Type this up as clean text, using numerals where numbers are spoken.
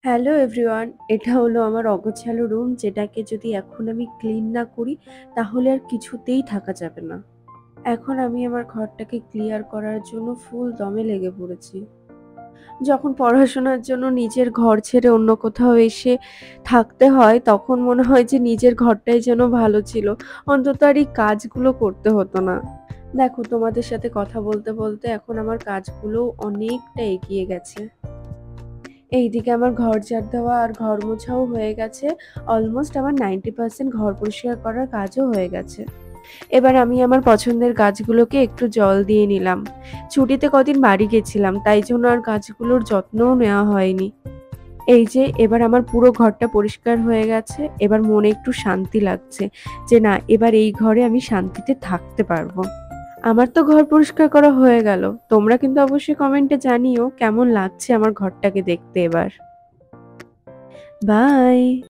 Hello everyone, এটা হলো আমার অগোছালো রুম, যেটাকে যদি এখন আমি ক্লিন না করি তাহলে আর কিছুতেই থাকা যাবে না। এখন আমি আমার ঘরটাকে ক্লিয়ার করার জন্য ফুল দমে লেগে পড়েছি। যখন পড়াশোনার জন্য নিজের ঘর ছেড়ে অন্য কোথাও এসে থাকতে হয়, তখন মনে হয় যে নিজের ঘরটাই যেন ভালো ছিল। অন্তত আর এই কাজগুলো করতে হতো না। দেখো, তোমাদের সাথে কথা বলতে বলতে এখন আমার কাজগুলো অনেকটা এগিয়ে গেছে। এইদিকে আমার ঘর ঝাড় দেওয়া আর ঘর মোছাও হয়ে গেছে। অলমোস্ট আমার 90% ঘর পরিষ্কার করার কাজও হয়ে গেছে। এবার আমি আমার পছন্দের গাছগুলোকে একটু জল দিয়ে নিলাম। ছুটিতে কদিন বাড়ি গেছিলাম, তাই জন্য আর গাছগুলোর যত্নও নেওয়া হয়নি। এই যে এবার আমার পুরো ঘরটা পরিষ্কার হয়ে গেছে। এবার মনে একটু শান্তি লাগছে যে না, এবার এই ঘরে আমি শান্তিতে থাকতে পারবো। আমার তো ঘর পরিষ্কার করা হয়ে গেল। তোমরা কিন্তু অবশ্যই কমেন্টে জানিও কেমন লাগছে আমার ঘরটাকে দেখতে এবার। বাই।